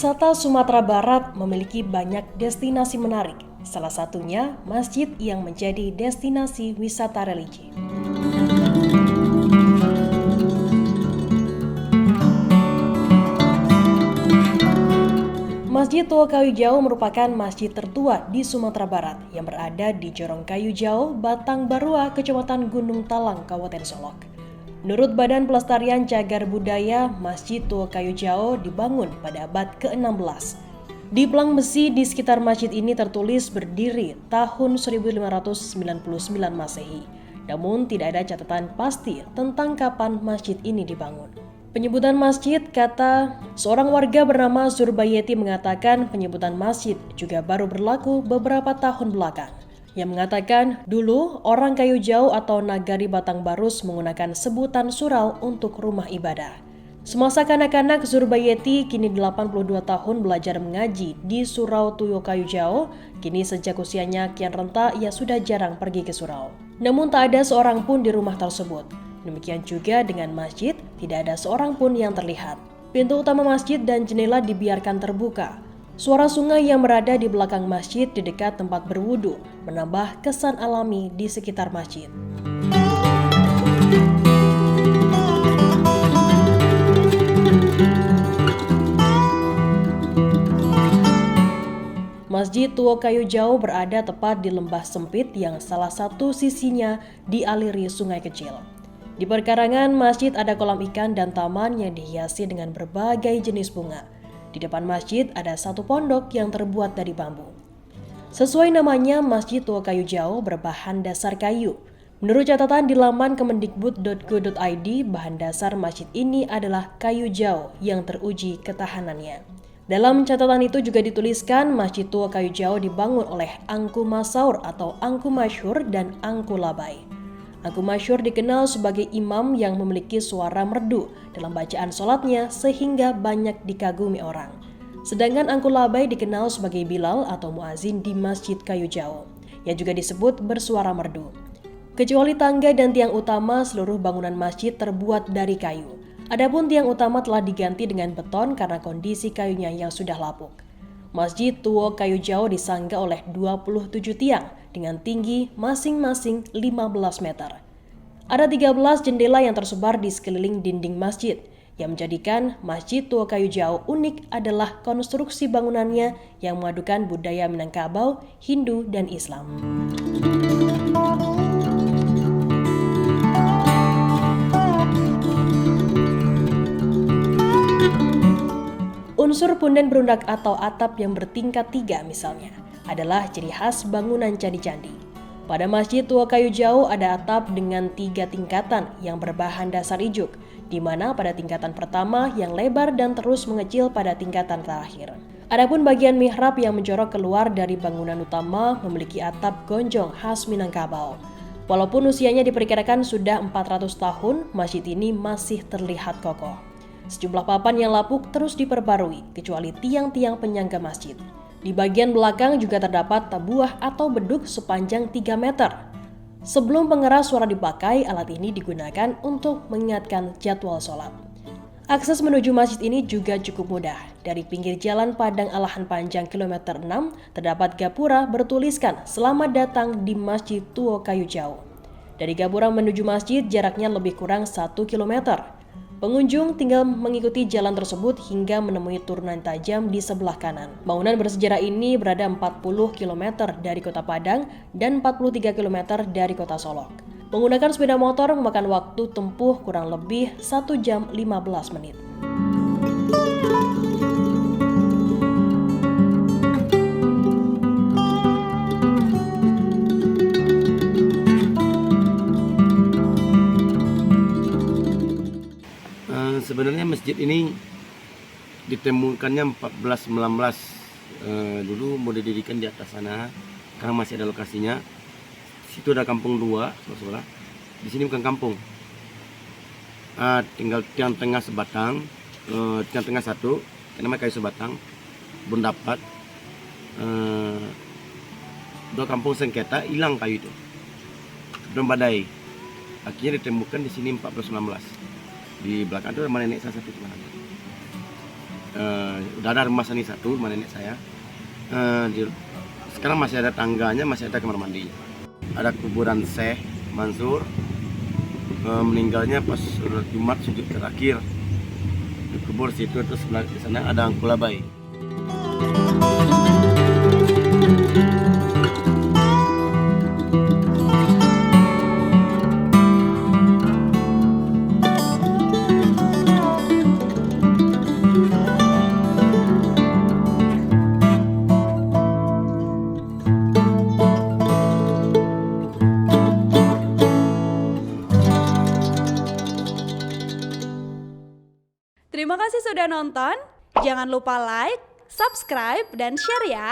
Wisata Sumatera Barat memiliki banyak destinasi menarik, salah satunya masjid yang menjadi destinasi wisata religi. Masjid Tua Kayu Jauh merupakan masjid tertua di Sumatera Barat yang berada di Jorong Kayu Jauh, Batang Barua, Kecamatan Gunung Talang, Kabupaten Solok. Menurut Badan Pelestarian Cagar Budaya, Masjid Tua Kayu Jauh dibangun pada abad ke-16. Di pelang besi di sekitar masjid ini tertulis berdiri tahun 1599 Masehi. Namun tidak ada catatan pasti tentang kapan masjid ini dibangun. Penyebutan masjid, kata seorang warga bernama Zurbayeti mengatakan penyebutan masjid juga baru berlaku beberapa tahun belakang. Yang mengatakan dulu orang Kayu Jauh atau Nagari Batang Barus menggunakan sebutan surau untuk rumah ibadah. Semasa kanak-kanak, Zurbayeti kini 82 tahun belajar mengaji di Surau Tuyo Kayu Jauh. Kini sejak usianya kian renta ia sudah jarang pergi ke surau. Namun tak ada seorang pun di rumah tersebut. Demikian juga dengan masjid, tidak ada seorang pun yang terlihat. Pintu utama masjid dan jendela dibiarkan terbuka. Suara sungai yang berada di belakang masjid di dekat tempat berwudu menambah kesan alami di sekitar masjid. Masjid Tua Kayu Jauh berada tepat di lembah sempit yang salah satu sisinya dialiri sungai kecil. Di perkarangan masjid ada kolam ikan dan taman yang dihiasi dengan berbagai jenis bunga. Di depan masjid ada satu pondok yang terbuat dari bambu. Sesuai namanya, Masjid Tua Kayu Jauh berbahan dasar kayu. Menurut catatan di laman kemendikbud.go.id, bahan dasar masjid ini adalah kayu jauh yang teruji ketahanannya. Dalam catatan itu juga dituliskan Masjid Tua Kayu Jauh dibangun oleh Angku Masaur atau Angku Masyhur dan Angku Labai. Angku Masyhur dikenal sebagai imam yang memiliki suara merdu dalam bacaan sholatnya sehingga banyak dikagumi orang. Sedangkan Angku Labai dikenal sebagai Bilal atau muazin di Masjid Kayu Jauh, yang juga disebut bersuara merdu. Kecuali tangga dan tiang utama, seluruh bangunan masjid terbuat dari kayu. Adapun tiang utama telah diganti dengan beton karena kondisi kayunya yang sudah lapuk. Masjid Tua Kayu Jauh disanggah oleh 27 tiang dengan tinggi masing-masing 15 meter. Ada 13 jendela yang tersebar di sekeliling dinding masjid. Yang menjadikan Masjid Tua Kayu Jauh unik adalah konstruksi bangunannya yang memadukan budaya Minangkabau, Hindu, dan Islam. Unsur punden berundak atau atap yang bertingkat 3 misalnya adalah ciri khas bangunan candi-candi. Pada Masjid Tua Kayu Jauh ada atap dengan 3 tingkatan yang berbahan dasar ijuk, di mana pada tingkatan pertama yang lebar dan terus mengecil pada tingkatan terakhir. Adapun bagian mihrab yang menjorok keluar dari bangunan utama memiliki atap gonjong khas Minangkabau. Walaupun usianya diperkirakan sudah 400 tahun, masjid ini masih terlihat kokoh. Sejumlah papan yang lapuk terus diperbarui, kecuali tiang-tiang penyangga masjid. Di bagian belakang juga terdapat tabuah atau beduk sepanjang 3 meter. Sebelum pengeras suara dipakai, alat ini digunakan untuk mengingatkan jadwal sholat. Akses menuju masjid ini juga cukup mudah. Dari pinggir jalan Padang Alahan Panjang kilometer 6, terdapat gapura bertuliskan "Selamat datang di Masjid Tua Kayu Jauh". Dari gapura menuju masjid jaraknya lebih kurang 1 kilometer. Pengunjung tinggal mengikuti jalan tersebut hingga menemui turunan tajam di sebelah kanan. Bangunan bersejarah ini berada 40 km dari kota Padang dan 43 km dari kota Solok. Menggunakan sepeda motor memakan waktu tempuh kurang lebih 1 jam 15 menit. Sebenarnya masjid ini ditemukannya 1419. Dulu mau didirikan di atas sana karena masih ada lokasinya. Situ ada kampung 2, saudara. Di sini bukan kampung. Tinggal tiang tengah sebatang, tiang tengah satu, namanya kayu sebatang, belum dapat. Dua kampung sengketa hilang kayu itu, belum badai. Akhirnya ditemukan di sini 1419. Di belakang itu rumah nenek saya satu. Udah ada rumah seni satu, rumah nenek saya. Sekarang masih ada tangganya, masih ada kamar mandinya. Ada kuburan Syekh Mansur, meninggalnya pas sholat Jumat sujud terakhir. Dikubur situ, terus sebelah di sana ada Angkulabai. Terima kasih sudah nonton. Jangan lupa like, subscribe, dan share ya.